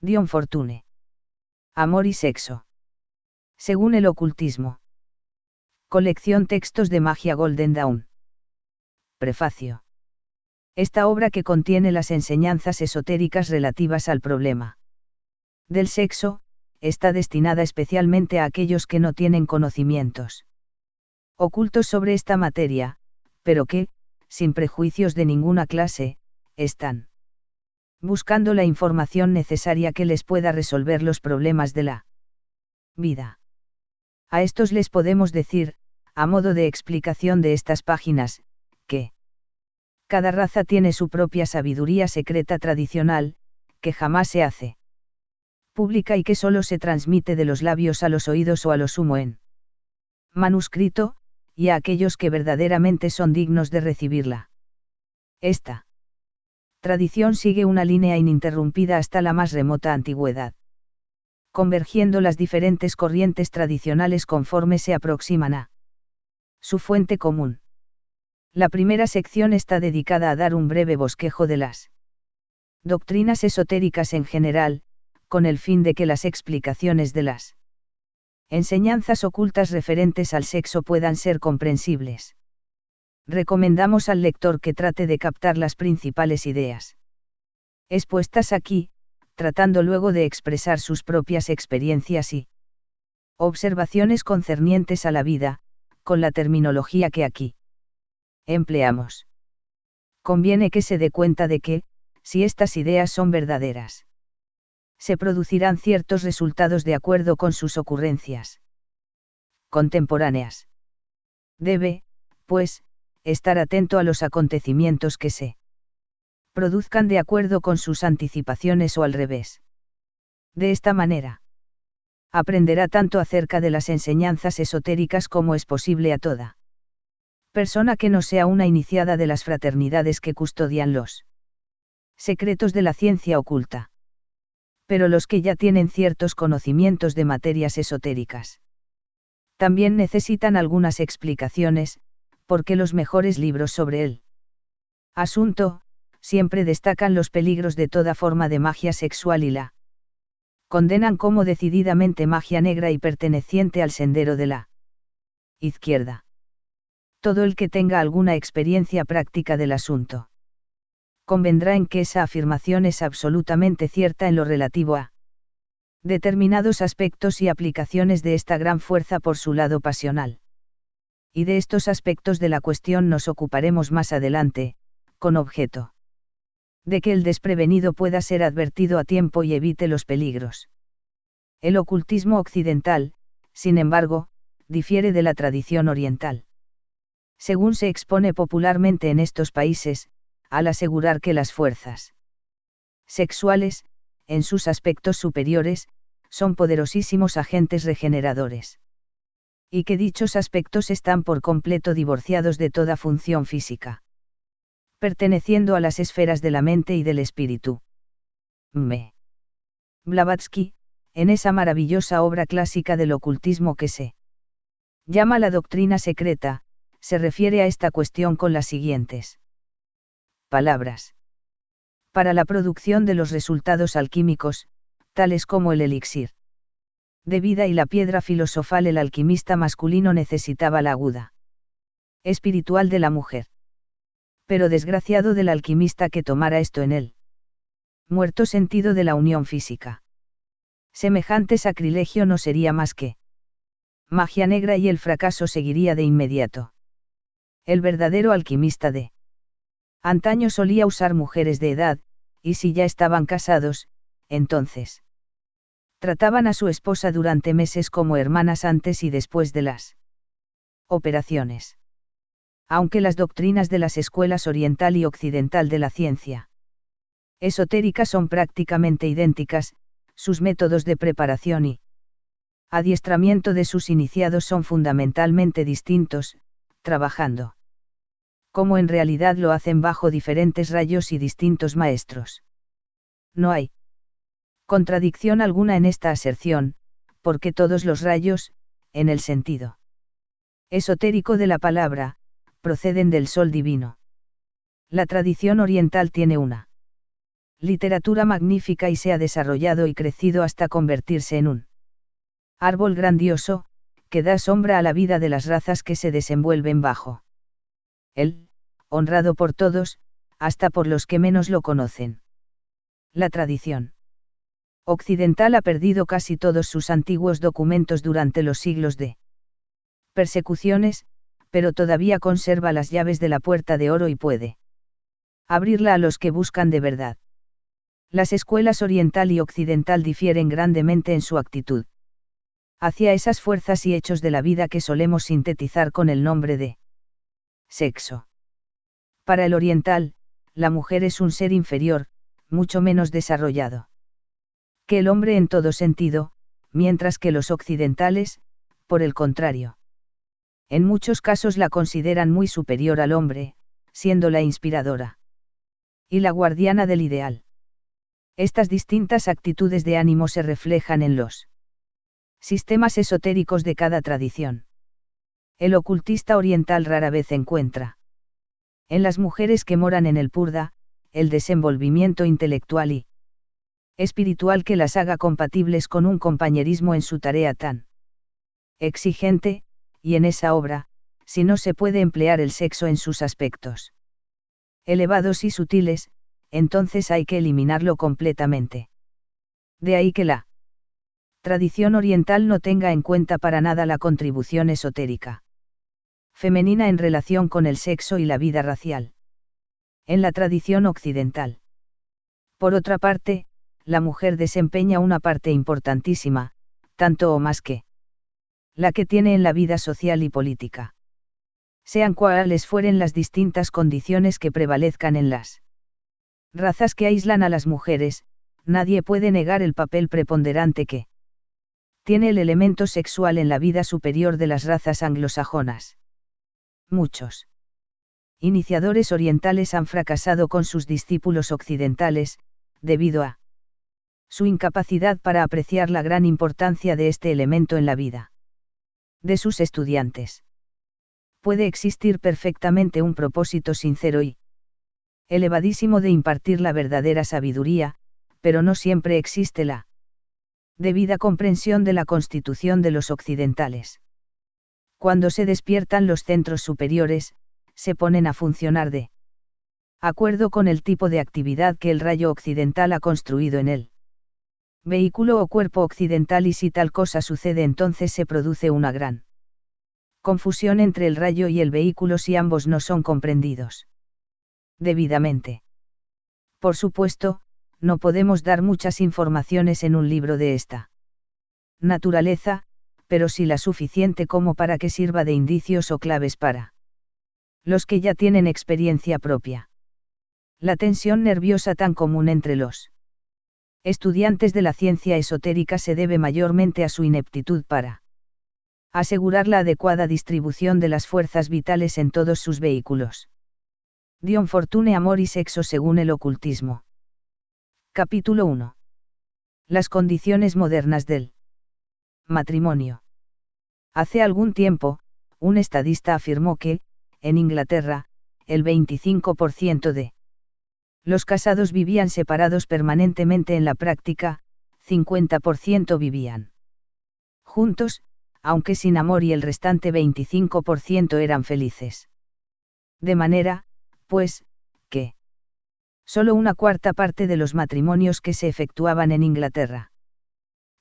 Dion Fortune. Amor y sexo. Según el ocultismo. Colección Textos de Magia Golden Dawn. Prefacio. Esta obra que contiene las enseñanzas esotéricas relativas al problema del sexo, está destinada especialmente a aquellos que no tienen conocimientos ocultos sobre esta materia, pero que, sin prejuicios de ninguna clase, están buscando la información necesaria que les pueda resolver los problemas de la vida. A estos les podemos decir, a modo de explicación de estas páginas, que cada raza tiene su propia sabiduría secreta tradicional, que jamás se hace pública y que solo se transmite de los labios a los oídos o a lo sumo en manuscrito, y a aquellos que verdaderamente son dignos de recibirla. Esta tradición sigue una línea ininterrumpida hasta la más remota antigüedad, convergiendo las diferentes corrientes tradicionales conforme se aproximan a su fuente común. La primera sección está dedicada a dar un breve bosquejo de las doctrinas esotéricas en general, con el fin de que las explicaciones de las enseñanzas ocultas referentes al sexo puedan ser comprensibles. Recomendamos al lector que trate de captar las principales ideas expuestas aquí, tratando luego de expresar sus propias experiencias y observaciones concernientes a la vida, con la terminología que aquí empleamos. Conviene que se dé cuenta de que, si estas ideas son verdaderas, se producirán ciertos resultados de acuerdo con sus ocurrencias contemporáneas. Debe, pues, estar atento a los acontecimientos que se produzcan de acuerdo con sus anticipaciones o al revés. De esta manera, aprenderá tanto acerca de las enseñanzas esotéricas como es posible a toda persona que no sea una iniciada de las fraternidades que custodian los secretos de la ciencia oculta. Pero los que ya tienen ciertos conocimientos de materias esotéricas también necesitan algunas explicaciones, porque los mejores libros sobre el asunto siempre destacan los peligros de toda forma de magia sexual y la condenan como decididamente magia negra y perteneciente al sendero de la izquierda. Todo el que tenga alguna experiencia práctica del asunto convendrá en que esa afirmación es absolutamente cierta en lo relativo a determinados aspectos y aplicaciones de esta gran fuerza por su lado pasional. Y de estos aspectos de la cuestión nos ocuparemos más adelante, con objeto de que el desprevenido pueda ser advertido a tiempo y evite los peligros. El ocultismo occidental, sin embargo, difiere de la tradición oriental. Según se expone popularmente en estos países, al asegurar que las fuerzas sexuales, en sus aspectos superiores, son poderosísimos agentes regeneradores. Y que dichos aspectos están por completo divorciados de toda función física, perteneciendo a las esferas de la mente y del espíritu. M. Blavatsky, en esa maravillosa obra clásica del ocultismo que se llama La Doctrina Secreta, se refiere a esta cuestión con las siguientes palabras. Para la producción de los resultados alquímicos, tales como el elixir de vida y la piedra filosofal, el alquimista masculino necesitaba la aguda espiritual de la mujer. Pero desgraciado del alquimista que tomara esto en él muerto sentido de la unión física. Semejante sacrilegio no sería más que magia negra y el fracaso seguiría de inmediato. El verdadero alquimista de antaño solía usar mujeres de edad, y si ya estaban casados, entonces trataban a su esposa durante meses como hermanas antes y después de las operaciones. Aunque las doctrinas de las escuelas oriental y occidental de la ciencia esotérica son prácticamente idénticas, sus métodos de preparación y adiestramiento de sus iniciados son fundamentalmente distintos, trabajando como en realidad lo hacen bajo diferentes rayos y distintos maestros. No hay contradicción alguna en esta aserción, porque todos los rayos, en el sentido esotérico de la palabra, proceden del sol divino. La tradición oriental tiene una Literatura magnífica y se ha desarrollado y crecido hasta convertirse en un árbol grandioso, que da sombra a la vida de las razas que se desenvuelven bajo él, honrado por todos, hasta por los que menos lo conocen. La tradición occidental ha perdido casi todos sus antiguos documentos durante los siglos de persecuciones, pero todavía conserva las llaves de la puerta de oro y puede abrirla a los que buscan de verdad. Las escuelas oriental y occidental difieren grandemente en su actitud hacia esas fuerzas y hechos de la vida que solemos sintetizar con el nombre de sexo. Para el oriental, la mujer es un ser inferior, mucho menos desarrollado que el hombre en todo sentido, mientras que los occidentales, por el contrario, en muchos casos la consideran muy superior al hombre, siendo la inspiradora y la guardiana del ideal. Estas distintas actitudes de ánimo se reflejan en los sistemas esotéricos de cada tradición. El ocultista oriental rara vez encuentra en las mujeres que moran en el Purda, el desenvolvimiento intelectual y espiritual que las haga compatibles con un compañerismo en su tarea tan exigente, y en esa obra, si no se puede emplear el sexo en sus aspectos elevados y sutiles, entonces hay que eliminarlo completamente. De ahí que la tradición oriental no tenga en cuenta para nada la contribución esotérica femenina en relación con el sexo y la vida racial. En la tradición occidental, por otra parte, la mujer desempeña una parte importantísima, tanto o más que la que tiene en la vida social y política. Sean cuales fueren las distintas condiciones que prevalezcan en las razas que aíslan a las mujeres, nadie puede negar el papel preponderante que tiene el elemento sexual en la vida superior de las razas anglosajonas. Muchos iniciadores orientales han fracasado con sus discípulos occidentales, debido a su incapacidad para apreciar la gran importancia de este elemento en la vida de sus estudiantes. Puede existir perfectamente un propósito sincero y elevadísimo de impartir la verdadera sabiduría, pero no siempre existe la debida comprensión de la constitución de los occidentales. Cuando se despiertan los centros superiores, se ponen a funcionar de acuerdo con el tipo de actividad que el rayo occidental ha construido en él. Vehículo o cuerpo occidental, y si tal cosa sucede entonces se produce una gran confusión entre el rayo y el vehículo si ambos no son comprendidos debidamente. Por supuesto, no podemos dar muchas informaciones en un libro de esta naturaleza, pero sí la suficiente como para que sirva de indicios o claves para los que ya tienen experiencia propia. La tensión nerviosa tan común entre los estudiantes de la ciencia esotérica se debe mayormente a su ineptitud para asegurar la adecuada distribución de las fuerzas vitales en todos sus vehículos. Dion Fortune, Amor y Sexo según el ocultismo. Capítulo 1. Las condiciones modernas del matrimonio. Hace algún tiempo, un estadista afirmó que, en Inglaterra, el 25% de los casados vivían separados permanentemente en la práctica, 50% vivían juntos, aunque sin amor, y el restante 25% eran felices. De manera, pues, que solo una cuarta parte de los matrimonios que se efectuaban en Inglaterra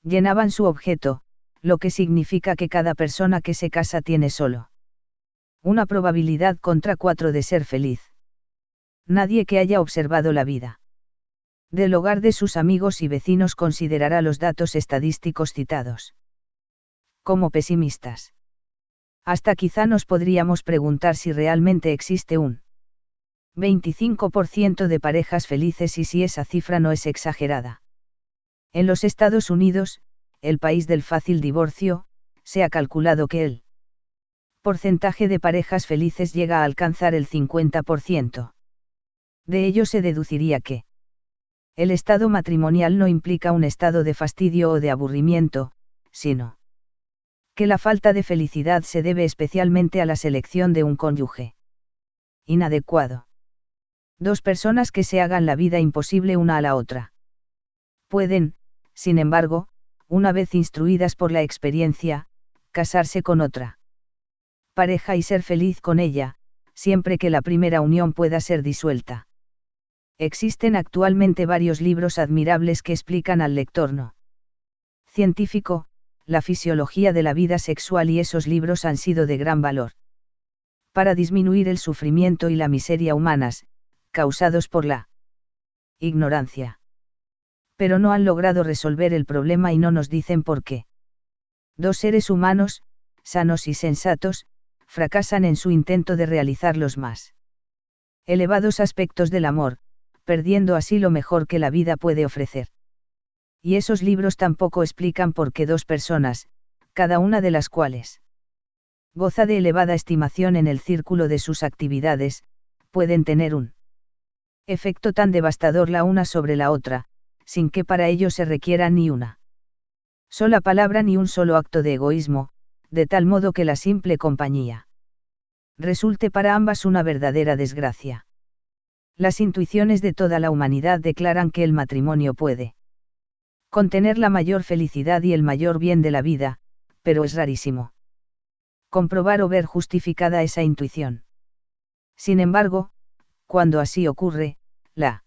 llenaban su objeto, lo que significa que cada persona que se casa tiene solo una probabilidad contra 4 de ser feliz. Nadie que haya observado la vida del hogar de sus amigos y vecinos considerará los datos estadísticos citados como pesimistas. Hasta quizá nos podríamos preguntar si realmente existe un 25% de parejas felices y si esa cifra no es exagerada. En los Estados Unidos, el país del fácil divorcio, se ha calculado que el porcentaje de parejas felices llega a alcanzar el 50%. De ello se deduciría que el estado matrimonial no implica un estado de fastidio o de aburrimiento, sino que la falta de felicidad se debe especialmente a la selección de un cónyuge inadecuado. Dos personas que se hagan la vida imposible una a la otra. Pueden, sin embargo, una vez instruidas por la experiencia, casarse con otra pareja y ser feliz con ella, siempre que la primera unión pueda ser disuelta. Existen actualmente varios libros admirables que explican al lector no científico, la fisiología de la vida sexual, y esos libros han sido de gran valor para disminuir el sufrimiento y la miseria humanas, causados por la ignorancia. Pero no han logrado resolver el problema y no nos dicen por qué. Dos seres humanos, sanos y sensatos, fracasan en su intento de realizar los más elevados aspectos del amor, perdiendo así lo mejor que la vida puede ofrecer. Y esos libros tampoco explican por qué dos personas, cada una de las cuales goza de elevada estimación en el círculo de sus actividades, pueden tener un efecto tan devastador la una sobre la otra, sin que para ello se requiera ni una sola palabra ni un solo acto de egoísmo, de tal modo que la simple compañía resulte para ambas una verdadera desgracia. Las intuiciones de toda la humanidad declaran que el matrimonio puede contener la mayor felicidad y el mayor bien de la vida, pero es rarísimo comprobar o ver justificada esa intuición. Sin embargo, cuando así ocurre, la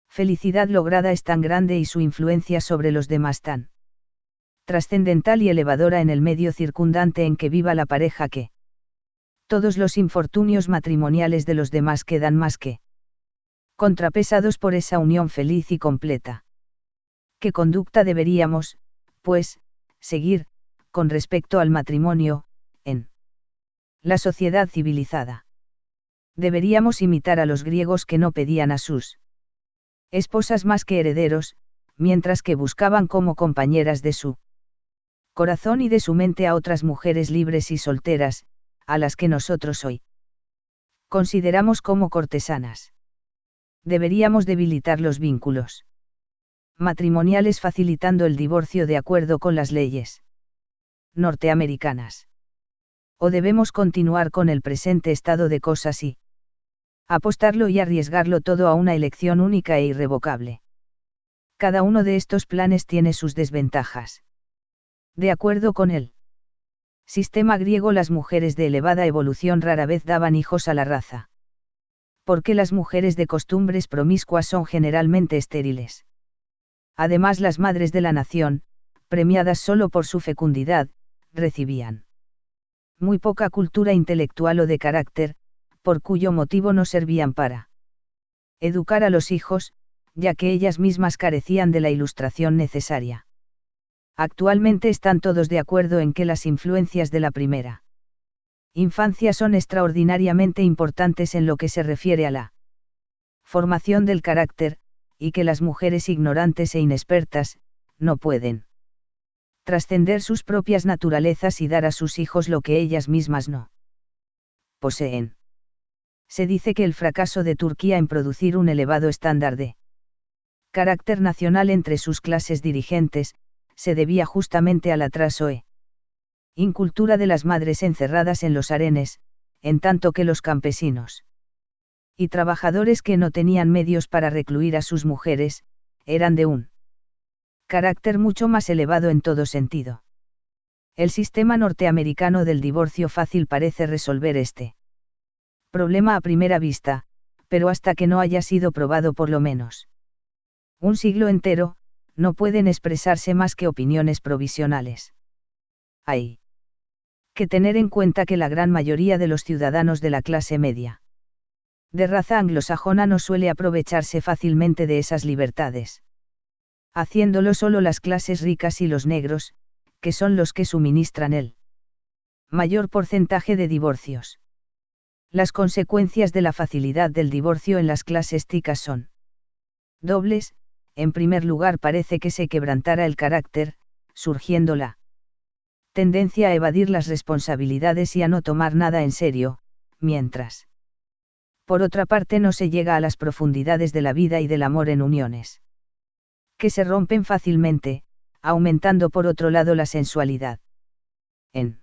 felicidad lograda es tan grande y su influencia sobre los demás tan trascendental y elevadora en el medio circundante en que viva la pareja que todos los infortunios matrimoniales de los demás quedan más que contrapesados por esa unión feliz y completa. ¿Qué conducta deberíamos, pues, seguir, con respecto al matrimonio, en la sociedad civilizada? Deberíamos imitar a los griegos, que no pedían a sus esposas más que herederos, mientras que buscaban como compañeras de su corazón y de su mente a otras mujeres libres y solteras, a las que nosotros hoy consideramos como cortesanas. Deberíamos debilitar los vínculos matrimoniales facilitando el divorcio de acuerdo con las leyes norteamericanas. O debemos continuar con el presente estado de cosas y apostarlo y arriesgarlo todo a una elección única e irrevocable. Cada uno de estos planes tiene sus desventajas. De acuerdo con él sistema griego, las mujeres de elevada evolución rara vez daban hijos a la raza. Porque las mujeres de costumbres promiscuas son generalmente estériles. Además, las madres de la nación, premiadas solo por su fecundidad, recibían muy poca cultura intelectual o de carácter, por cuyo motivo no servían para educar a los hijos, ya que ellas mismas carecían de la ilustración necesaria. Actualmente están todos de acuerdo en que las influencias de la primera infancia son extraordinariamente importantes en lo que se refiere a la formación del carácter, y que las mujeres ignorantes e inexpertas, no pueden trascender sus propias naturalezas y dar a sus hijos lo que ellas mismas no poseen. Se dice que el fracaso de Turquía en producir un elevado estándar de carácter nacional entre sus clases dirigentes, se debía justamente al atraso e incultura de las madres encerradas en los harenes, en tanto que los campesinos y trabajadores que no tenían medios para recluir a sus mujeres, eran de un carácter mucho más elevado en todo sentido. El sistema norteamericano del divorcio fácil parece resolver este problema a primera vista, pero hasta que no haya sido probado por lo menos un siglo entero, no pueden expresarse más que opiniones provisionales. Hay que tener en cuenta que la gran mayoría de los ciudadanos de la clase media de raza anglosajona no suele aprovecharse fácilmente de esas libertades, haciéndolo solo las clases ricas y los negros, que son los que suministran el mayor porcentaje de divorcios. Las consecuencias de la facilidad del divorcio en las clases ticas son dobles. En primer lugar, parece que se quebrantara el carácter, surgiendo la tendencia a evadir las responsabilidades y a no tomar nada en serio, mientras por otra parte no se llega a las profundidades de la vida y del amor en uniones que se rompen fácilmente, aumentando por otro lado la sensualidad. En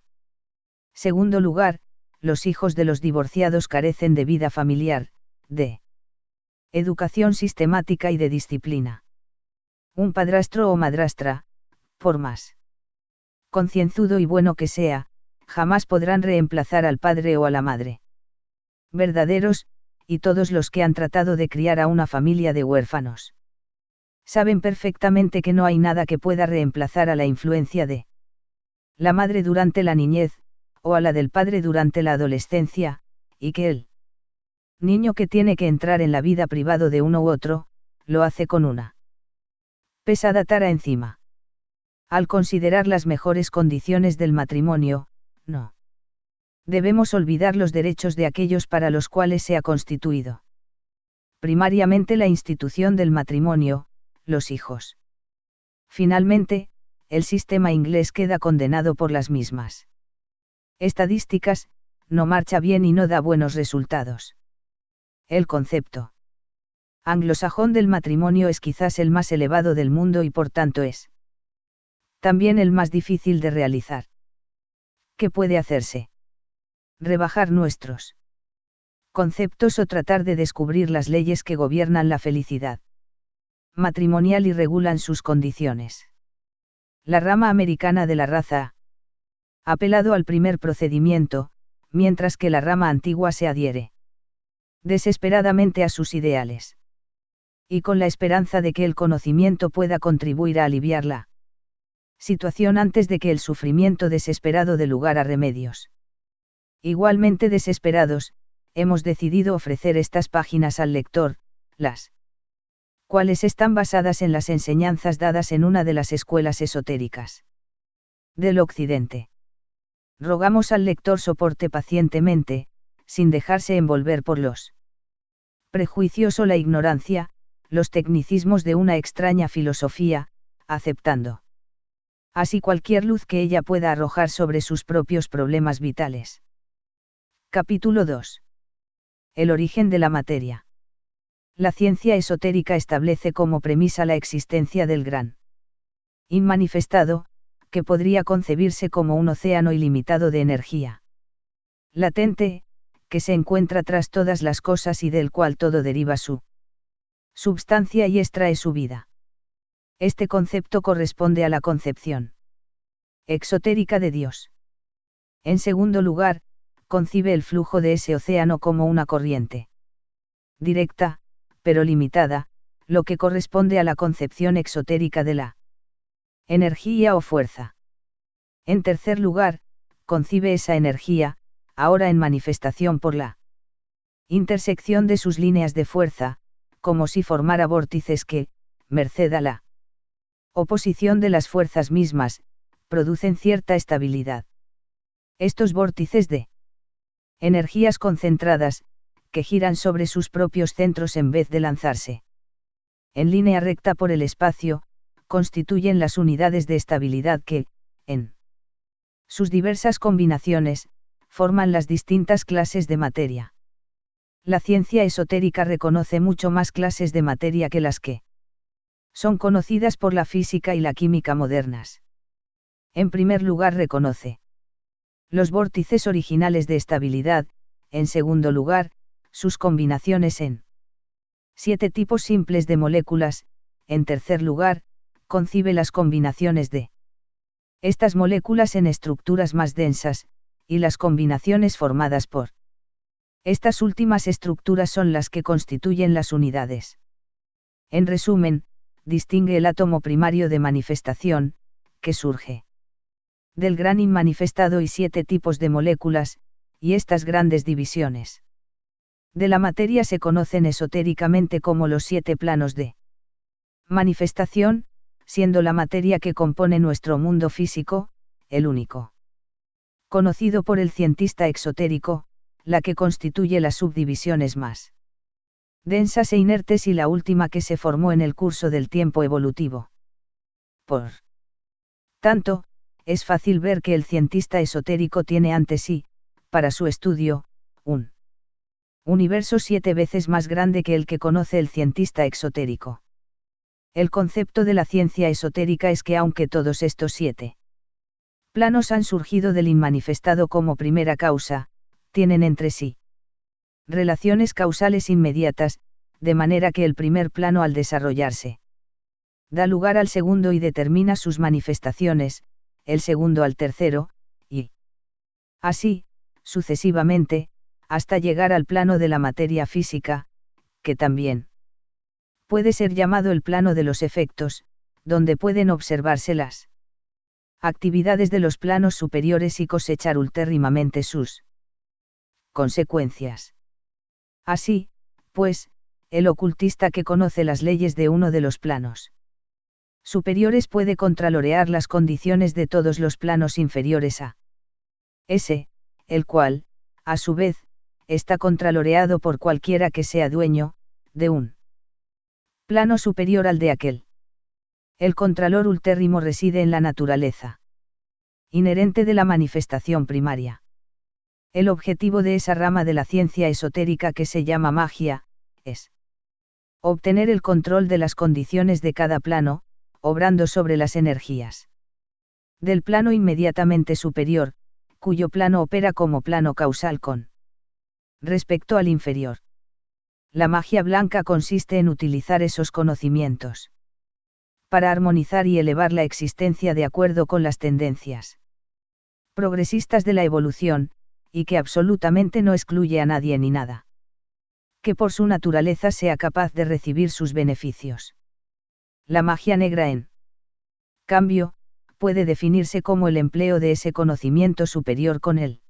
segundo lugar, los hijos de los divorciados carecen de vida familiar, de Educación sistemática y de disciplina. Un padrastro o madrastra, por más concienzudo y bueno que sea, jamás podrán reemplazar al padre o a la madre verdaderos, y todos los que han tratado de criar a una familia de huérfanos saben perfectamente que no hay nada que pueda reemplazar a la influencia de la madre durante la niñez, o a la del padre durante la adolescencia, y que el niño que tiene que entrar en la vida privada de uno u otro, lo hace con una pesada tara encima. Al considerar las mejores condiciones del matrimonio, no debemos olvidar los derechos de aquellos para los cuales se ha constituido primariamente la institución del matrimonio, los hijos. Finalmente, el sistema inglés queda condenado por las mismas estadísticas, no marcha bien y no da buenos resultados. El concepto anglosajón del matrimonio es quizás el más elevado del mundo y por tanto es también el más difícil de realizar. ¿Qué puede hacerse? Rebajar nuestros conceptos o tratar de descubrir las leyes que gobiernan la felicidad matrimonial y regulan sus condiciones. La rama americana de la raza ha apelado al primer procedimiento, mientras que la rama antigua se adhiere desesperadamente a sus ideales. Y con la esperanza de que el conocimiento pueda contribuir a aliviar la situación antes de que el sufrimiento desesperado dé lugar a remedios igualmente desesperados, hemos decidido ofrecer estas páginas al lector, las cuales están basadas en las enseñanzas dadas en una de las escuelas esotéricas del Occidente. Rogamos al lector soporte pacientemente, sin dejarse envolver por los prejuicios o la ignorancia, los tecnicismos de una extraña filosofía, aceptando así cualquier luz que ella pueda arrojar sobre sus propios problemas vitales. Capítulo 2. El origen de la materia. La ciencia esotérica establece como premisa la existencia del gran inmanifestado, que podría concebirse como un océano ilimitado de energía latente, que se encuentra tras todas las cosas y del cual todo deriva su substancia y extrae su vida. Este concepto corresponde a la concepción exotérica de Dios. En segundo lugar, concibe el flujo de ese océano como una corriente directa, pero limitada, lo que corresponde a la concepción exotérica de la energía o fuerza. En tercer lugar, concibe esa energía, ahora en manifestación por la intersección de sus líneas de fuerza, como si formara vórtices que, merced a la oposición de las fuerzas mismas, producen cierta estabilidad. Estos vórtices de energías concentradas, que giran sobre sus propios centros en vez de lanzarse en línea recta por el espacio, constituyen las unidades de estabilidad que, en sus diversas combinaciones, forman las distintas clases de materia. La ciencia esotérica reconoce mucho más clases de materia que las que son conocidas por la física y la química modernas. En primer lugar reconoce los vórtices originales de estabilidad, en segundo lugar, sus combinaciones en 7 tipos simples de moléculas, en tercer lugar, concibe las combinaciones de estas moléculas en estructuras más densas, y las combinaciones formadas por estas últimas estructuras son las que constituyen las unidades. En resumen, distingue el átomo primario de manifestación, que surge del gran inmanifestado y 7 tipos de moléculas, y estas grandes divisiones de la materia se conocen esotéricamente como los 7 planos de manifestación, siendo la materia que compone nuestro mundo físico, el único conocido por el cientista exotérico, la que constituye las subdivisiones más densas e inertes y la última que se formó en el curso del tiempo evolutivo. Por tanto, es fácil ver que el cientista esotérico tiene ante sí, para su estudio, un universo 7 veces más grande que el que conoce el cientista exotérico. El concepto de la ciencia esotérica es que aunque todos estos 7 planos han surgido del inmanifestado como primera causa, tienen entre sí relaciones causales inmediatas, de manera que el primer plano al desarrollarse da lugar al segundo y determina sus manifestaciones, el segundo al tercero, y así, sucesivamente, hasta llegar al plano de la materia física, que también puede ser llamado el plano de los efectos, donde pueden observarse las actividades de los planos superiores y cosechar ultérrimamente sus consecuencias. Así, pues, el ocultista que conoce las leyes de uno de los planos superiores puede contralorear las condiciones de todos los planos inferiores a ese, el cual, a su vez, está contraloreado por cualquiera que sea dueño de un plano superior al de aquel. El contralor ultérrimo reside en la naturaleza inherente de la manifestación primaria. El objetivo de esa rama de la ciencia esotérica que se llama magia, es obtener el control de las condiciones de cada plano, obrando sobre las energías del plano inmediatamente superior, cuyo plano opera como plano causal con respecto al inferior. La magia blanca consiste en utilizar esos conocimientos para armonizar y elevar la existencia de acuerdo con las tendencias progresistas de la evolución, y que absolutamente no excluye a nadie ni nada que por su naturaleza sea capaz de recibir sus beneficios. La magia negra, en cambio, puede definirse como el empleo de ese conocimiento superior con el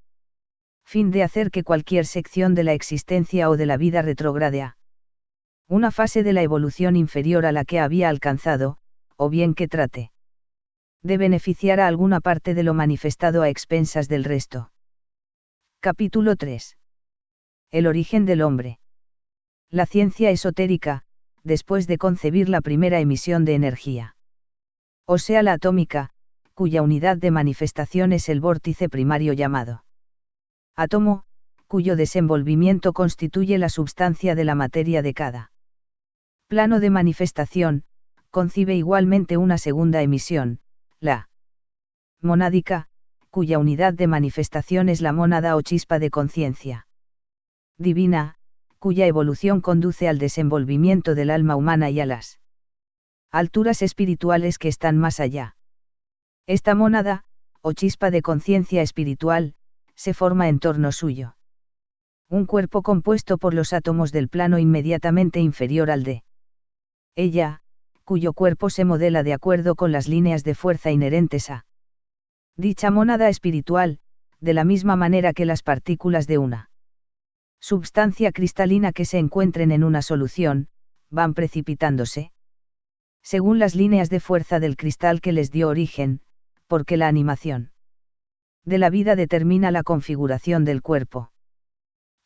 fin de hacer que cualquier sección de la existencia o de la vida retrograde a una fase de la evolución inferior a la que había alcanzado, o bien que trate de beneficiar a alguna parte de lo manifestado a expensas del resto. Capítulo 3. El origen del hombre. La ciencia esotérica, después de concebir la primera emisión de energía, o sea la atómica, cuya unidad de manifestación es el vórtice primario llamado átomo, cuyo desenvolvimiento constituye la substancia de la materia de cada plano de manifestación, concibe igualmente una segunda emisión, la monádica, cuya unidad de manifestación es la mónada o chispa de conciencia divina, cuya evolución conduce al desenvolvimiento del alma humana y a las alturas espirituales que están más allá. Esta mónada, o chispa de conciencia espiritual, se forma en torno suyo un cuerpo compuesto por los átomos del plano inmediatamente inferior al de ella, cuyo cuerpo se modela de acuerdo con las líneas de fuerza inherentes a dicha mónada espiritual, de la misma manera que las partículas de una substancia cristalina que se encuentren en una solución, van precipitándose según las líneas de fuerza del cristal que les dio origen, porque la animación de la vida determina la configuración del cuerpo.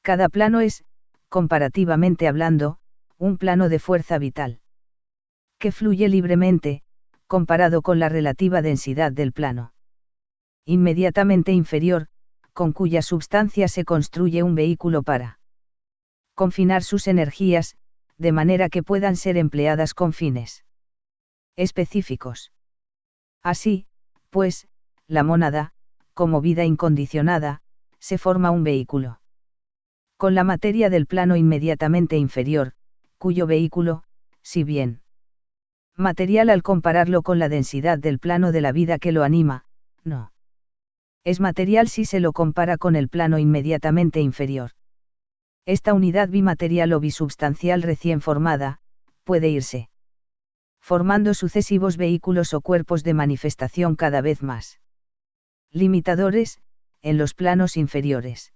Cada plano es, comparativamente hablando, un plano de fuerza vital que fluye libremente, comparado con la relativa densidad del plano inmediatamente inferior, con cuya substancia se construye un vehículo para confinar sus energías, de manera que puedan ser empleadas con fines específicos. Así, pues, la mónada, como vida incondicionada, se forma un vehículo con la materia del plano inmediatamente inferior, cuyo vehículo, si bien material al compararlo con la densidad del plano de la vida que lo anima, no es material si se lo compara con el plano inmediatamente inferior. Esta unidad bimaterial o bisubstancial recién formada, puede irse formando sucesivos vehículos o cuerpos de manifestación cada vez más limitadores, en los planos inferiores.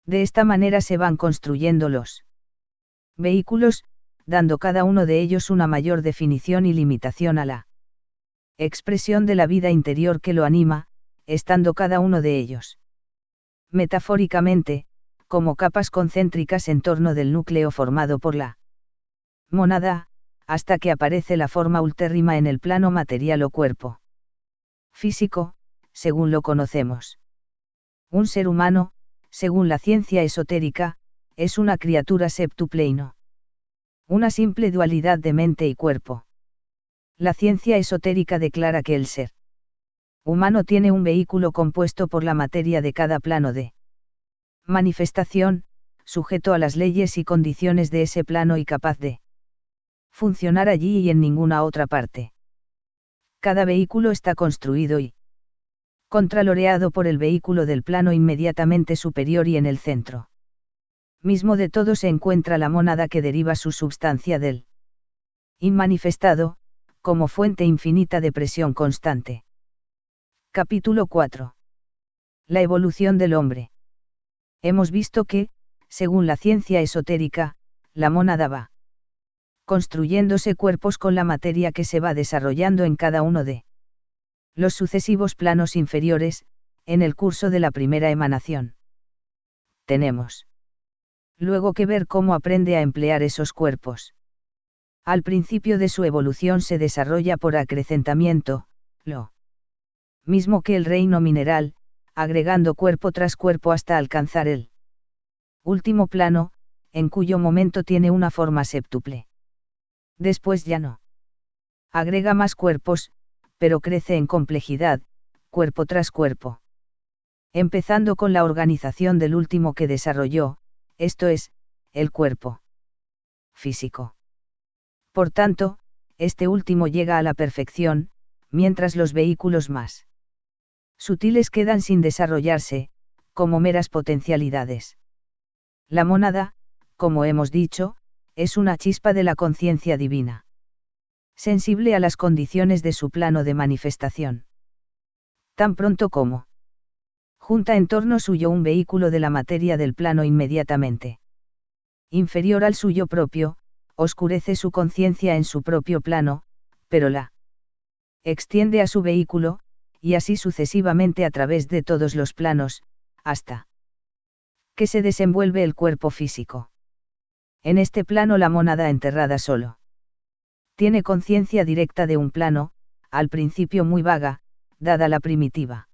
De esta manera se van construyendo los vehículos, dando cada uno de ellos una mayor definición y limitación a la expresión de la vida interior que lo anima, estando cada uno de ellos metafóricamente, como capas concéntricas en torno del núcleo formado por la mónada, hasta que aparece la forma ultérrima en el plano material o cuerpo físico, según lo conocemos. Un ser humano, según la ciencia esotérica, es una criatura septupleino. Una simple dualidad de mente y cuerpo. La ciencia esotérica declara que el ser humano tiene un vehículo compuesto por la materia de cada plano de manifestación, sujeto a las leyes y condiciones de ese plano y capaz de funcionar allí y en ninguna otra parte. Cada vehículo está construido y contraloreado por el vehículo del plano inmediatamente superior y en el centro mismo de todo se encuentra la mónada que deriva su substancia del inmanifestado, como fuente infinita de presión constante. Capítulo 4. La evolución del hombre. Hemos visto que, según la ciencia esotérica, la mónada va construyéndose cuerpos con la materia que se va desarrollando en cada uno de los sucesivos planos inferiores, en el curso de la primera emanación. Tenemos luego que ver cómo aprende a emplear esos cuerpos. Al principio de su evolución se desarrolla por acrecentamiento, lo mismo que el reino mineral, agregando cuerpo tras cuerpo hasta alcanzar el último plano, en cuyo momento tiene una forma séptuple. Después ya no agrega más cuerpos, pero crece en complejidad, cuerpo tras cuerpo. Empezando con la organización del último que desarrolló, esto es, el cuerpo físico. Por tanto, este último llega a la perfección, mientras los vehículos más sutiles quedan sin desarrollarse, como meras potencialidades. La mónada, como hemos dicho, es una chispa de la conciencia divina, sensible a las condiciones de su plano de manifestación. Tan pronto como junta en torno suyo un vehículo de la materia del plano inmediatamente inferior al suyo propio, oscurece su conciencia en su propio plano, pero la extiende a su vehículo, y así sucesivamente a través de todos los planos, hasta que se desenvuelve el cuerpo físico. En este plano la mónada enterrada solo tiene conciencia directa de un plano, al principio muy vaga, dada la primitiva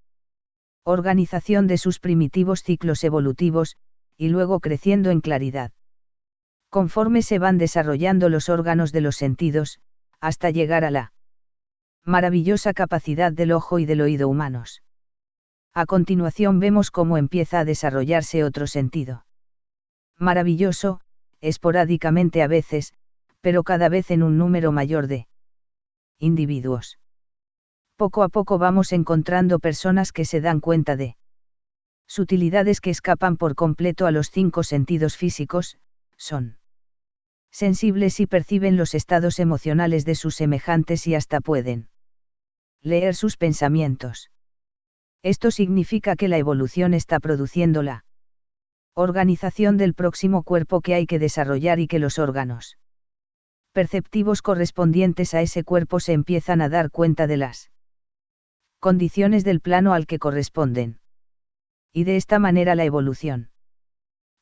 organización de sus primitivos ciclos evolutivos, y luego creciendo en claridad. Conforme se van desarrollando los órganos de los sentidos, hasta llegar a la maravillosa capacidad del ojo y del oído humanos. A continuación vemos cómo empieza a desarrollarse otro sentido. Maravilloso, esporádicamente a veces, pero cada vez en un número mayor de individuos. Poco a poco vamos encontrando personas que se dan cuenta de sutilidades que escapan por completo a los 5 sentidos físicos, son sensibles y perciben los estados emocionales de sus semejantes y hasta pueden leer sus pensamientos. Esto significa que la evolución está produciendo la organización del próximo cuerpo que hay que desarrollar y que los órganos perceptivos correspondientes a ese cuerpo se empiezan a dar cuenta de las condiciones del plano al que corresponden. Y de esta manera la evolución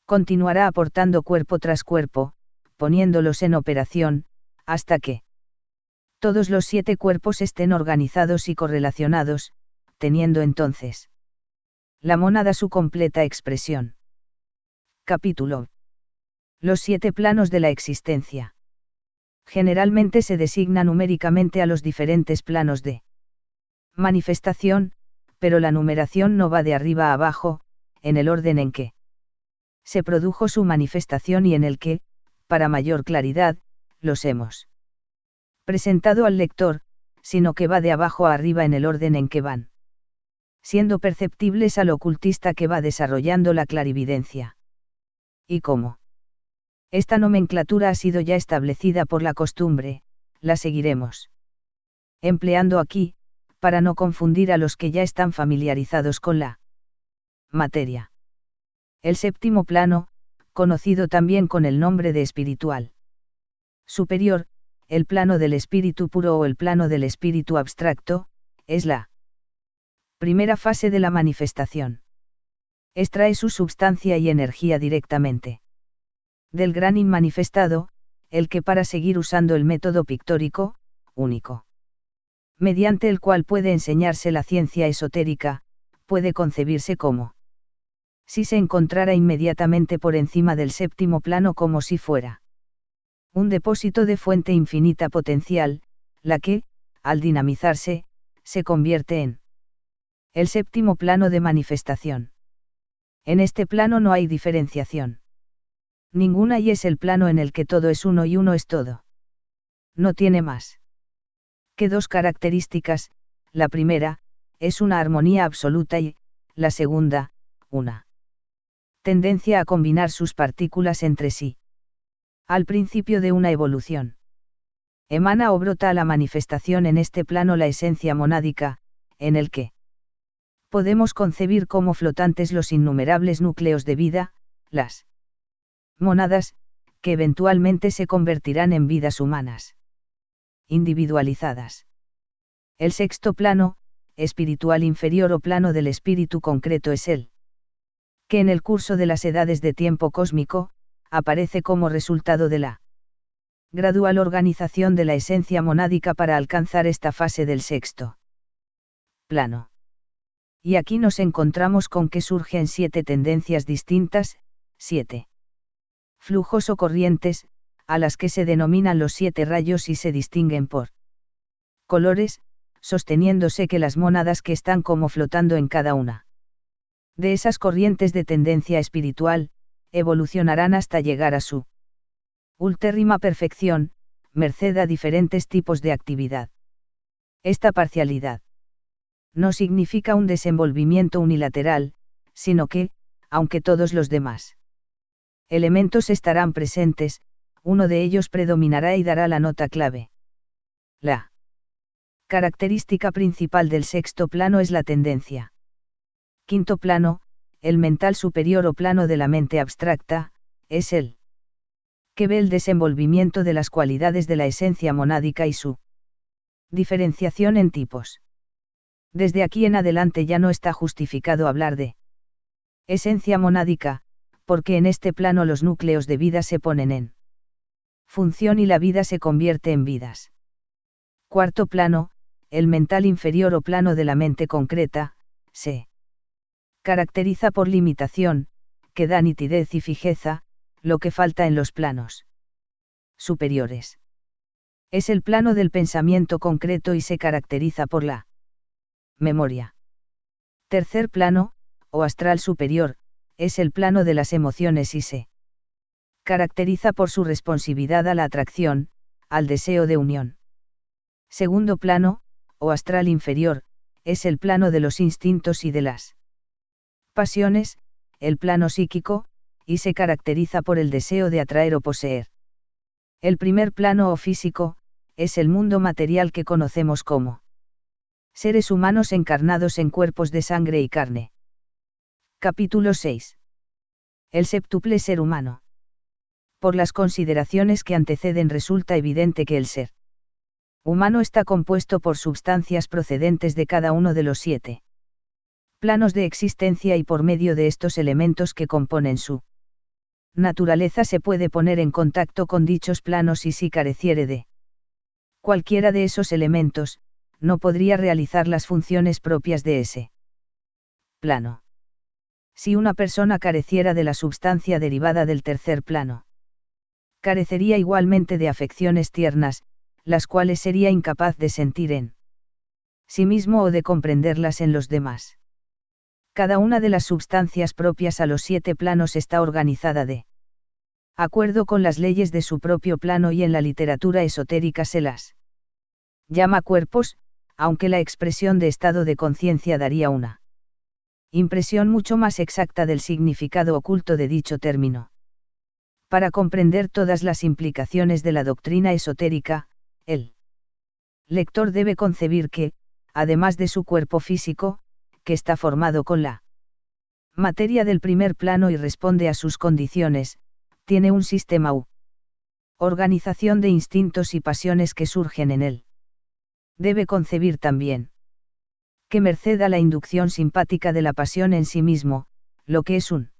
continuará aportando cuerpo tras cuerpo, poniéndolos en operación, hasta que todos los 7 cuerpos estén organizados y correlacionados, teniendo entonces la mónada su completa expresión. Capítulo. Los 7 planos de la existencia. Generalmente se designa numéricamente a los diferentes planos de manifestación, pero la numeración no va de arriba a abajo, en el orden en que se produjo su manifestación y en el que, para mayor claridad, los hemos presentado al lector, sino que va de abajo a arriba en el orden en que van siendo perceptibles al ocultista que va desarrollando la clarividencia. ¿Y cómo? Esta nomenclatura ha sido ya establecida por la costumbre, la seguiremos empleando aquí, para no confundir a los que ya están familiarizados con la materia. El séptimo plano, conocido también con el nombre de espiritual superior, el plano del espíritu puro o el plano del espíritu abstracto, es la primera fase de la manifestación. Extrae su substancia y energía directamente del gran inmanifestado, el que para seguir usando el método pictórico, único, mediante el cual puede enseñarse la ciencia esotérica, puede concebirse como si se encontrara inmediatamente por encima del séptimo plano como si fuera un depósito de fuente infinita potencial, la que, al dinamizarse, se convierte en el séptimo plano de manifestación. En este plano no hay diferenciación Ninguna, y es el plano en el que todo es uno y uno es todo. No tiene más que dos características: la primera, es una armonía absoluta y, la segunda, una tendencia a combinar sus partículas entre sí. Al principio de una evolución, emana o brota a la manifestación en este plano la esencia monádica, en el que podemos concebir como flotantes los innumerables núcleos de vida, las mónadas, que eventualmente se convertirán en vidas humanas individualizadas. El sexto plano, espiritual inferior o plano del espíritu concreto, es el que en el curso de las edades de tiempo cósmico, aparece como resultado de la gradual organización de la esencia monádica para alcanzar esta fase del sexto plano. Y aquí nos encontramos con que surgen 7 tendencias distintas, 7 flujos o corrientes, a las que se denominan los 7 rayos y se distinguen por colores, sosteniéndose que las mónadas que están como flotando en cada una de esas corrientes de tendencia espiritual, evolucionarán hasta llegar a su ultérrima perfección, merced a diferentes tipos de actividad. Esta parcialidad no significa un desenvolvimiento unilateral, sino que, aunque todos los demás elementos estarán presentes, uno de ellos predominará y dará la nota clave. La característica principal del sexto plano es la tendencia. Quinto plano, el mental superior o plano de la mente abstracta, es el que ve el desenvolvimiento de las cualidades de la esencia monádica y su diferenciación en tipos. Desde aquí en adelante ya no está justificado hablar de esencia monádica, porque en este plano los núcleos de vida se ponen en función y la vida se convierte en vidas. Cuarto plano, el mental inferior o plano de la mente concreta, se caracteriza por limitación, que da nitidez y fijeza, lo que falta en los planos superiores. Es el plano del pensamiento concreto y se caracteriza por la memoria. Tercer plano, o astral superior, es el plano de las emociones y se caracteriza por su responsividad a la atracción, al deseo de unión. Segundo plano, o astral inferior, es el plano de los instintos y de las pasiones, el plano psíquico, y se caracteriza por el deseo de atraer o poseer. El primer plano o físico, es el mundo material que conocemos como seres humanos encarnados en cuerpos de sangre y carne. Capítulo 6. El séptuple ser humano. Por las consideraciones que anteceden resulta evidente que el ser humano está compuesto por substancias procedentes de cada uno de los 7 planos de existencia y por medio de estos elementos que componen su naturaleza se puede poner en contacto con dichos planos y si careciere de cualquiera de esos elementos, no podría realizar las funciones propias de ese plano. Si una persona careciera de la substancia derivada del tercer plano, carecería igualmente de afecciones tiernas, las cuales sería incapaz de sentir en sí mismo o de comprenderlas en los demás. Cada una de las substancias propias a los 7 planos está organizada de acuerdo con las leyes de su propio plano y en la literatura esotérica se las llama cuerpos, aunque la expresión de estado de conciencia daría una impresión mucho más exacta del significado oculto de dicho término. Para comprender todas las implicaciones de la doctrina esotérica, el lector debe concebir que, además de su cuerpo físico, que está formado con la materia del primer plano y responde a sus condiciones, tiene un sistema u organización de instintos y pasiones que surgen en él. Debe concebir también que merced a la inducción simpática de la pasión en sí mismo, lo que es un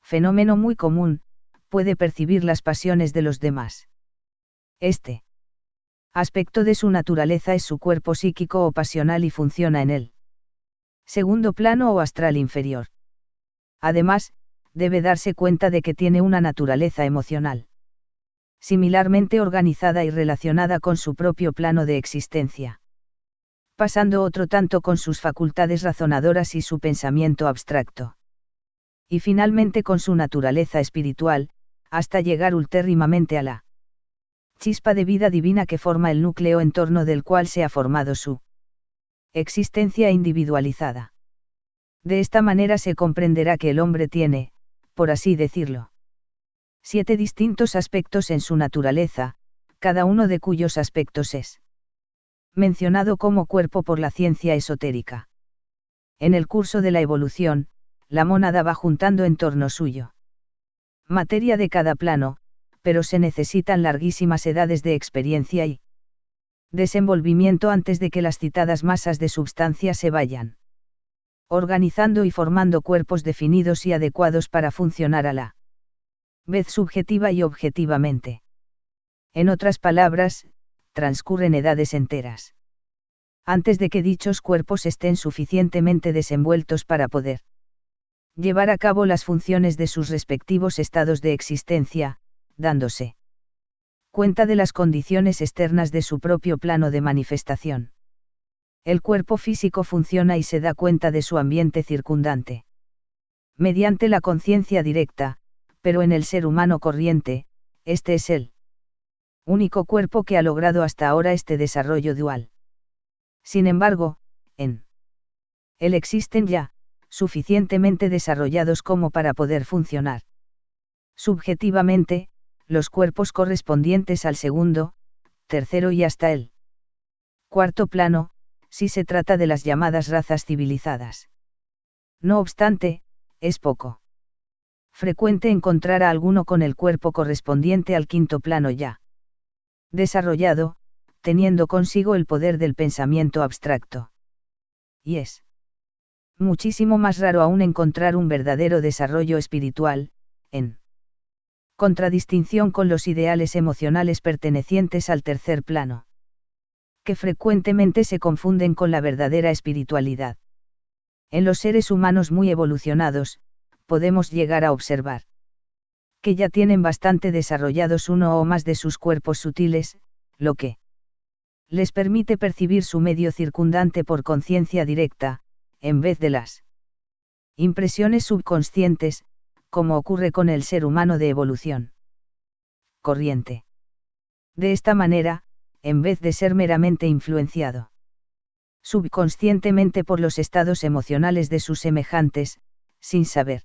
fenómeno muy común, puede percibir las pasiones de los demás. Este aspecto de su naturaleza es su cuerpo psíquico o pasional y funciona en él. Segundo plano o astral inferior. Además, debe darse cuenta de que tiene una naturaleza emocional similarmente organizada y relacionada con su propio plano de existencia. Pasando otro tanto con sus facultades razonadoras y su pensamiento abstracto. Y finalmente con su naturaleza espiritual, hasta llegar ultérrimamente a la chispa de vida divina que forma el núcleo en torno del cual se ha formado su existencia individualizada. De esta manera se comprenderá que el hombre tiene, por así decirlo, 7 distintos aspectos en su naturaleza, cada uno de cuyos aspectos es mencionado como cuerpo por la ciencia esotérica. En el curso de la evolución, la mónada va juntando en torno suyo materia de cada plano, pero se necesitan larguísimas edades de experiencia y desenvolvimiento antes de que las citadas masas de substancia se vayan organizando y formando cuerpos definidos y adecuados para funcionar a la vez subjetiva y objetivamente. En otras palabras, transcurren edades enteras antes de que dichos cuerpos estén suficientemente desenvueltos para poder llevar a cabo las funciones de sus respectivos estados de existencia, dándose cuenta de las condiciones externas de su propio plano de manifestación. El cuerpo físico funciona y se da cuenta de su ambiente circundante mediante la conciencia directa, pero en el ser humano corriente, este es el único cuerpo que ha logrado hasta ahora este desarrollo dual. Sin embargo, en él existen ya suficientemente desarrollados como para poder funcionar subjetivamente, los cuerpos correspondientes al segundo, tercero y hasta el cuarto plano, si se trata de las llamadas razas civilizadas. No obstante, es poco frecuente encontrar a alguno con el cuerpo correspondiente al quinto plano ya desarrollado, teniendo consigo el poder del pensamiento abstracto. Y es muchísimo más raro aún encontrar un verdadero desarrollo espiritual, en contradistinción con los ideales emocionales pertenecientes al tercer plano, que frecuentemente se confunden con la verdadera espiritualidad. En los seres humanos muy evolucionados, podemos llegar a observar que ya tienen bastante desarrollados uno o más de sus cuerpos sutiles, lo que les permite percibir su medio circundante por conciencia directa, en vez de las impresiones subconscientes, como ocurre con el ser humano de evolución corriente. De esta manera, en vez de ser meramente influenciado subconscientemente por los estados emocionales de sus semejantes, sin saber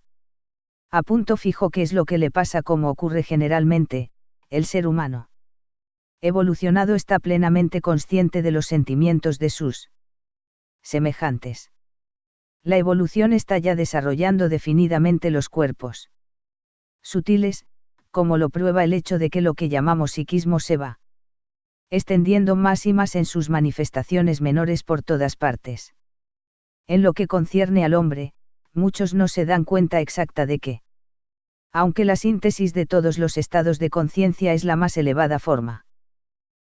a punto fijo qué es lo que le pasa como ocurre generalmente, el ser humano evolucionado está plenamente consciente de los sentimientos de sus semejantes. La evolución está ya desarrollando definidamente los cuerpos sutiles, como lo prueba el hecho de que lo que llamamos psiquismo se va extendiendo más y más en sus manifestaciones menores por todas partes. En lo que concierne al hombre, muchos no se dan cuenta exacta de que, aunque la síntesis de todos los estados de conciencia es la más elevada forma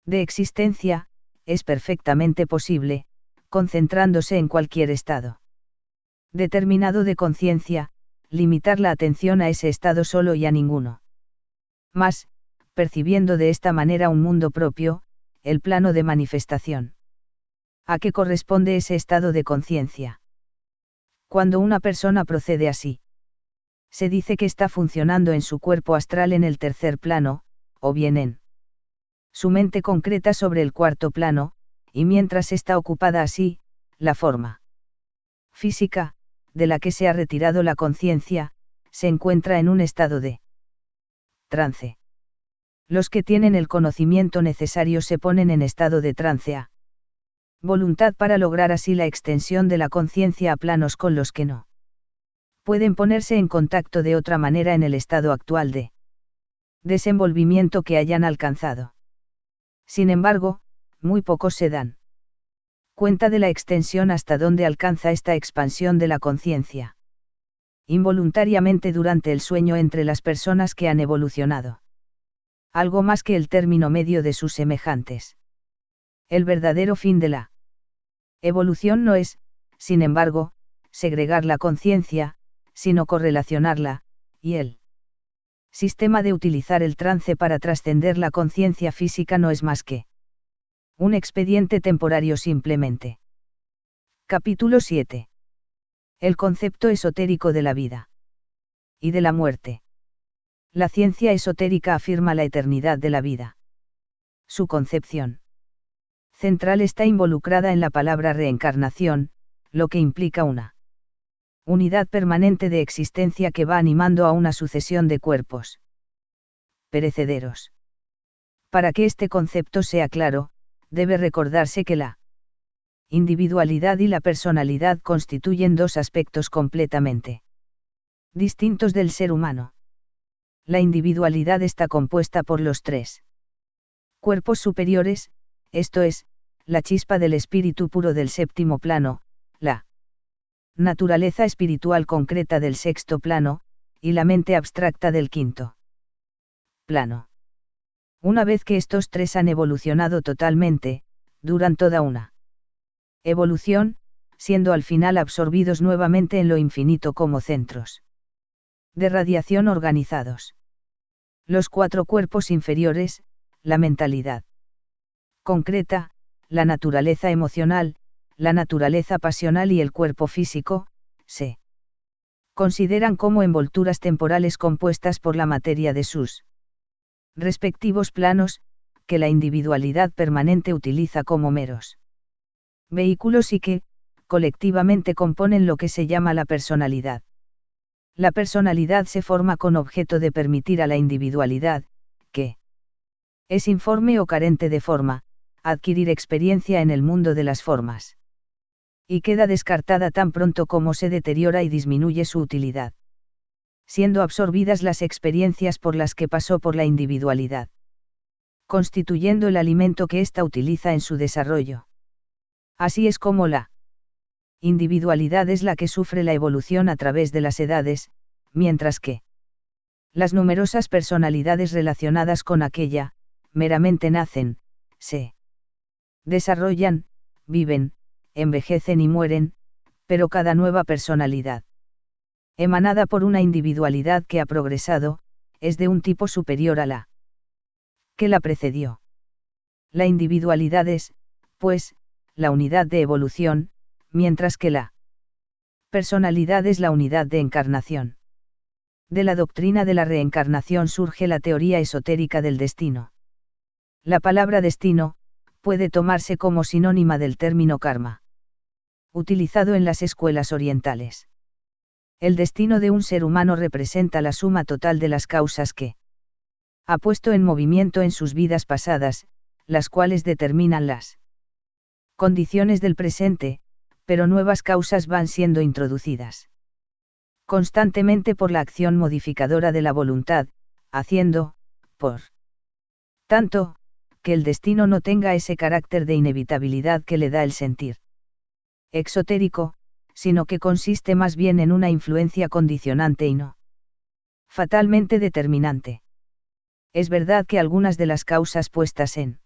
de existencia, es perfectamente posible, concentrándose en cualquier estado determinado de conciencia, limitar la atención a ese estado solo y a ninguno más, percibiendo de esta manera un mundo propio, el plano de manifestación. ¿A qué corresponde ese estado de conciencia? Cuando una persona procede así, se dice que está funcionando en su cuerpo astral en el tercer plano, o bien en su mente concreta sobre el cuarto plano, y mientras está ocupada así, la forma física, de la que se ha retirado la conciencia, se encuentra en un estado de trance. Los que tienen el conocimiento necesario se ponen en estado de trance a voluntad para lograr así la extensión de la conciencia a planos con los que no pueden ponerse en contacto de otra manera en el estado actual de desenvolvimiento que hayan alcanzado. Sin embargo, muy pocos se dan cuenta de la extensión hasta donde alcanza esta expansión de la conciencia involuntariamente durante el sueño entre las personas que han evolucionado algo más que el término medio de sus semejantes. El verdadero fin de la evolución no es, sin embargo, segregar la conciencia, sino correlacionarla, y el sistema de utilizar el trance para trascender la conciencia física no es más que un expediente temporario simplemente. Capítulo 7. El concepto esotérico de la vida y de la muerte. La ciencia esotérica afirma la eternidad de la vida. Su concepción central está involucrada en la palabra reencarnación, lo que implica una unidad permanente de existencia que va animando a una sucesión de cuerpos perecederos. Para que este concepto sea claro, debe recordarse que la individualidad y la personalidad constituyen dos aspectos completamente distintos del ser humano. La individualidad está compuesta por los tres cuerpos superiores, esto es, la chispa del espíritu puro del séptimo plano, la naturaleza espiritual concreta del sexto plano, y la mente abstracta del quinto plano. Una vez que estos tres han evolucionado totalmente, duran toda una evolución, siendo al final absorbidos nuevamente en lo infinito como centros de radiación organizados. Los cuatro cuerpos inferiores, la mentalidad concreta, la naturaleza emocional, la naturaleza pasional y el cuerpo físico, se consideran como envolturas temporales compuestas por la materia de sus respectivos planos, que la individualidad permanente utiliza como meros vehículos y que, colectivamente componen lo que se llama la personalidad. La personalidad se forma con objeto de permitir a la individualidad, que es informe o carente de forma, adquirir experiencia en el mundo de las formas. Y queda descartada tan pronto como se deteriora y disminuye su utilidad, siendo absorbidas las experiencias por las que pasó por la individualidad, constituyendo el alimento que ésta utiliza en su desarrollo. Así es como la individualidad es la que sufre la evolución a través de las edades, mientras que las numerosas personalidades relacionadas con aquella, meramente nacen, se desarrollan, viven, envejecen y mueren, pero cada nueva personalidad, emanada por una individualidad que ha progresado, es de un tipo superior a la que la precedió. La individualidad es, pues, la unidad de evolución, mientras que la personalidad es la unidad de encarnación. De la doctrina de la reencarnación surge la teoría esotérica del destino. La palabra destino puede tomarse como sinónima del término karma, utilizado en las escuelas orientales. El destino de un ser humano representa la suma total de las causas que ha puesto en movimiento en sus vidas pasadas, las cuales determinan las condiciones del presente, pero nuevas causas van siendo introducidas constantemente por la acción modificadora de la voluntad, haciendo, por tanto, que el destino no tenga ese carácter de inevitabilidad que le da el sentir exotérico, sino que consiste más bien en una influencia condicionante y no fatalmente determinante. Es verdad que algunas de las causas puestas en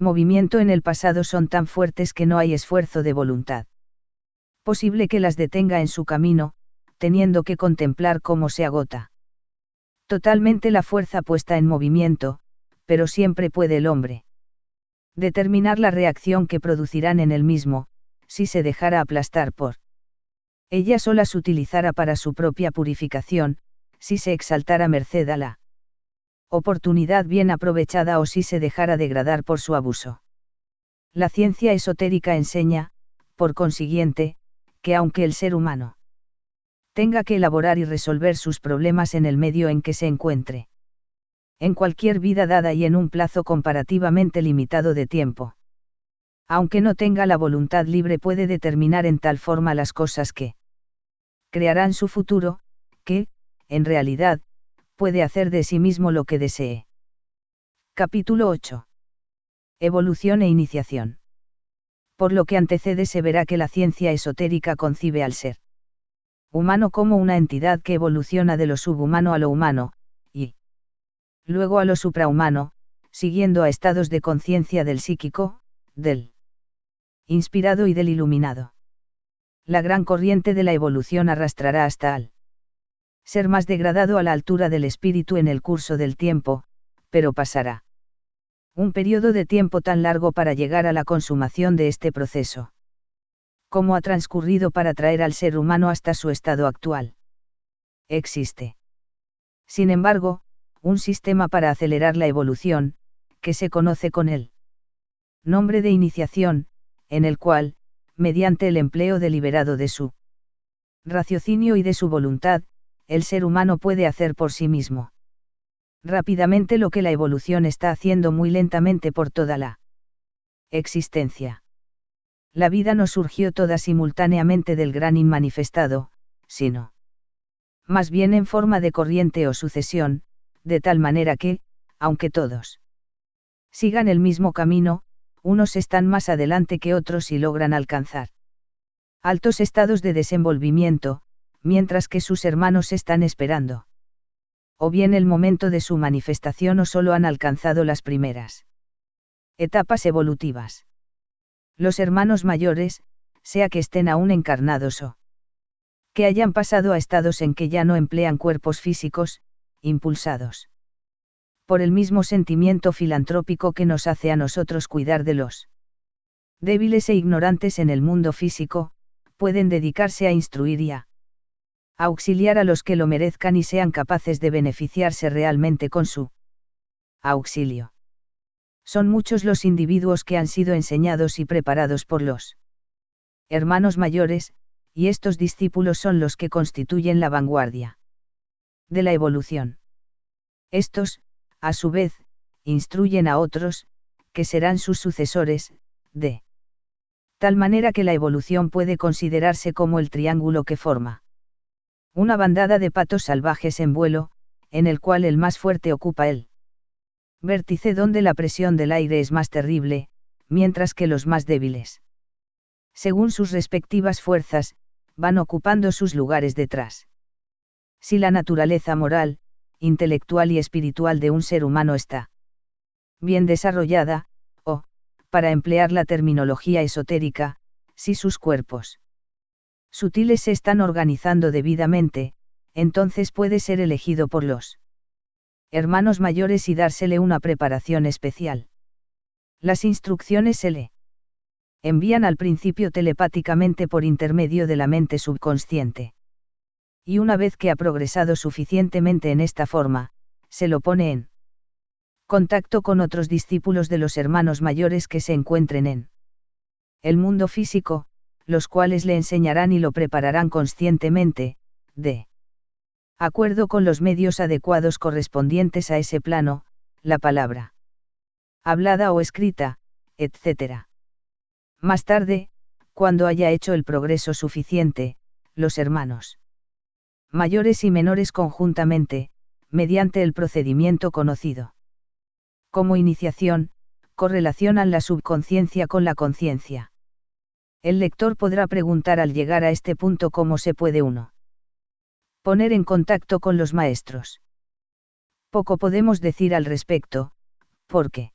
movimiento en el pasado son tan fuertes que no hay esfuerzo de voluntad posible que las detenga en su camino, teniendo que contemplar cómo se agota totalmente la fuerza puesta en movimiento, pero siempre puede el hombre determinar la reacción que producirán en él mismo, si se dejara aplastar por ellas o las utilizara para su propia purificación, si se exaltara merced a la oportunidad bien aprovechada o si se dejara degradar por su abuso. La ciencia esotérica enseña, por consiguiente, que aunque el ser humano tenga que elaborar y resolver sus problemas en el medio en que se encuentre, en cualquier vida dada y en un plazo comparativamente limitado de tiempo, aunque no tenga la voluntad libre, puede determinar en tal forma las cosas que crearán su futuro, que, en realidad, puede hacer de sí mismo lo que desee. Capítulo 8. Evolución e iniciación. Por lo que antecede se verá que la ciencia esotérica concibe al ser humano como una entidad que evoluciona de lo subhumano a lo humano, y luego a lo suprahumano, siguiendo a estados de conciencia del psíquico, del inspirado y del iluminado. La gran corriente de la evolución arrastrará hasta al ser más degradado a la altura del espíritu en el curso del tiempo, pero pasará un periodo de tiempo tan largo para llegar a la consumación de este proceso, como ha transcurrido para traer al ser humano hasta su estado actual. Existe, Sin embargo, un sistema para acelerar la evolución, que se conoce con el nombre de iniciación, en el cual, mediante el empleo deliberado de su raciocinio y de su voluntad, el ser humano puede hacer por sí mismo rápidamente lo que la evolución está haciendo muy lentamente por toda la existencia. La vida no surgió toda simultáneamente del gran inmanifestado, sino más bien en forma de corriente o sucesión, de tal manera que, aunque todos sigan el mismo camino, unos están más adelante que otros y logran alcanzar altos estados de desenvolvimiento, mientras que sus hermanos están esperando o bien el momento de su manifestación o solo han alcanzado las primeras etapas evolutivas. Los hermanos mayores, sea que estén aún encarnados o que hayan pasado a estados en que ya no emplean cuerpos físicos, impulsados por el mismo sentimiento filantrópico que nos hace a nosotros cuidar de los débiles e ignorantes en el mundo físico, pueden dedicarse a instruir y a auxiliar a los que lo merezcan y sean capaces de beneficiarse realmente con su auxilio. Son muchos los individuos que han sido enseñados y preparados por los hermanos mayores, y estos discípulos son los que constituyen la vanguardia de la evolución. Estos, a su vez, instruyen a otros, que serán sus sucesores, de tal manera que la evolución puede considerarse como el triángulo que forma una bandada de patos salvajes en vuelo, en el cual el más fuerte ocupa el vértice donde la presión del aire es más terrible, mientras que los más débiles, según sus respectivas fuerzas, van ocupando sus lugares detrás. Si la naturaleza moral, intelectual y espiritual de un ser humano está bien desarrollada, o, para emplear la terminología esotérica, si sus cuerpos sutiles se están organizando debidamente, entonces puede ser elegido por los hermanos mayores y dársele una preparación especial. Las instrucciones se le envían al principio telepáticamente por intermedio de la mente subconsciente. Y una vez que ha progresado suficientemente en esta forma, se lo pone en contacto con otros discípulos de los hermanos mayores que se encuentren en el mundo físico, los cuales le enseñarán y lo prepararán conscientemente, de acuerdo con los medios adecuados correspondientes a ese plano, la palabra hablada o escrita, etc. Más tarde, cuando haya hecho el progreso suficiente, los hermanos mayores y menores conjuntamente, mediante el procedimiento conocido como iniciación, correlacionan la subconsciencia con la conciencia. El lector podrá preguntar al llegar a este punto cómo se puede uno poner en contacto con los maestros. Poco podemos decir al respecto, porque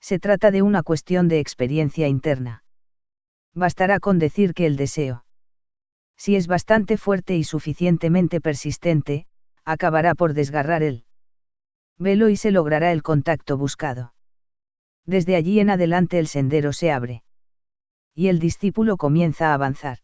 se trata de una cuestión de experiencia interna. Bastará con decir que el deseo, si es bastante fuerte y suficientemente persistente, acabará por desgarrar el velo y se logrará el contacto buscado. Desde allí en adelante el sendero se abre. Y el discípulo comienza a avanzar.